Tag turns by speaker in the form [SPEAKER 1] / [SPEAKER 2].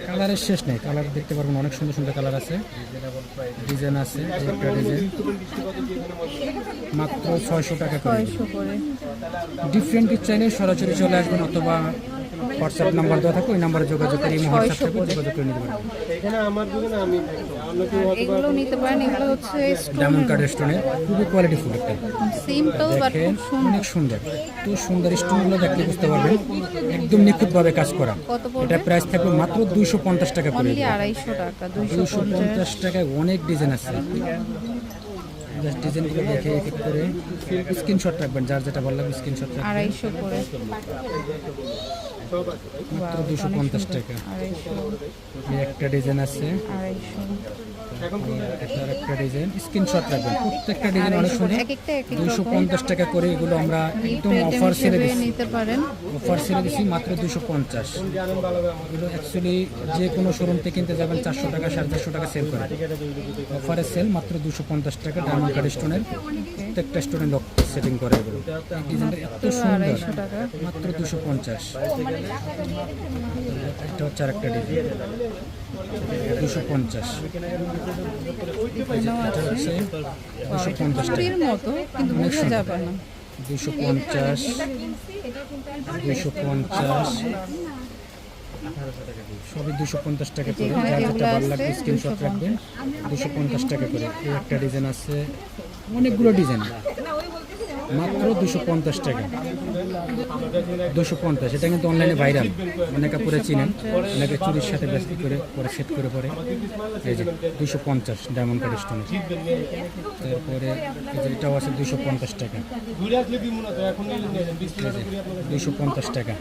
[SPEAKER 1] কালারের শেষ নেই, কালার দেখতে পারবেন অনেক সুন্দর সুন্দর কালার আছে, ডিজাইন আছে। একটা ডিজাইন মাত্র 600 টাকা করে।
[SPEAKER 2] 600 করে।
[SPEAKER 1] ডিফারেন্ট পিস চাইলে সরাসরি চলে আসবেন অথবা হোয়াটসঅ্যাপ নাম্বার দেওয়া থাকে, ওই নাম্বারে যোগাযোগ করে হোয়াটসঅ্যাপ থেকে যোগাযোগ করে নিতে পারবেন।
[SPEAKER 2] এগুলো নিতে পারেন, এগুলো হচ্ছে
[SPEAKER 1] ডায়মন্ড কাট স্টোনের খুবই কোয়ালিটিফুল একটা,
[SPEAKER 2] সিম্পল বাট
[SPEAKER 1] দেখেন
[SPEAKER 2] খুব সুন্দর।
[SPEAKER 1] অনেক সুন্দর। তো সুন্দর স্টোনগুলো দেখলে বুঝতে পারবেন একদম নিখুঁতভাবে কাজ করা।
[SPEAKER 2] কত পড়বে?
[SPEAKER 1] এটা প্রাইস থাকবে মাত্র 250 টাকা করে।
[SPEAKER 2] অনলি 250 টাকা। 250।
[SPEAKER 1] 250 টাকায় অনেক ডিজাইন আছে। জাস্ট ডিজাইনগুলো দেখে এক এক করে স্ক্রিনশট রাখবেন, যার যেটা ভালো লাগবে স্ক্রিনশট রাখবেন।
[SPEAKER 2] 250 করে।
[SPEAKER 1] মাত্র 250 টাকা।
[SPEAKER 2] 250।
[SPEAKER 1] এই একটা ডিজাইন আছে,
[SPEAKER 2] 250।
[SPEAKER 1] একটা একটা ডিজাইন স্ক্রিনশট রাখবেন। প্রত্যেকটা ডিজাইন অনেক সুন্দর।
[SPEAKER 2] এক একটা এক এক
[SPEAKER 1] 250 টাকা করে। এগুলো আমরা একদম
[SPEAKER 2] গিফট
[SPEAKER 1] অফার সেলে
[SPEAKER 2] হিসেবে
[SPEAKER 1] দিচ্ছি,
[SPEAKER 2] নিতে পারেন।
[SPEAKER 1] অফার সেলে দিচ্ছি মাত্র 250। এগুলো অ্যাকচুয়ালি যে কোনো শোরুম থেকে কিনতে যাবেন 400 টাকা 450 টাকা সেল করে, অফারের সেল মাত্র 250 টাকা। ডায়মন্ড কাট স্টোনের প্রত্যেকটা স্টোনে লক সেটিং করে। এগুলো ডিজাইনটা এত সুন্দর,
[SPEAKER 2] 250 টাকা।
[SPEAKER 1] মাত্র 250। এটা হচ্ছে আরেকটা ডিজাইন 250।
[SPEAKER 2] এখানেও
[SPEAKER 1] এটা
[SPEAKER 2] আছে।
[SPEAKER 1] হচ্ছে 250 টাকা।
[SPEAKER 2] চুরির মতো কিন্তু বোঝা যাবে না।
[SPEAKER 1] 250, 250, সবই 250 টাকা করে।
[SPEAKER 2] এখানে
[SPEAKER 1] যার
[SPEAKER 2] যেগুলো
[SPEAKER 1] যেটা ভালো
[SPEAKER 2] আছে
[SPEAKER 1] লাগবে স্ক্রিনশট রাখবেন। 250 টাকা করে। এই একটা ডিজাইন আছে, অনেকগুলো ডিজাইন, মাত্র 250 টাকা। 250, এটা কিন্তু অনলাইনে ভাইরাল, অনেকে পরে চিনেন, অনেকে চুরির সাথে ব্যস্ত করে পরে সেট করে পরে। এই যে 250 ডায়মন্ড কাট স্টোনের। তারপরে এই যে এটাও আছে 250 টাকা, 250 টাকা।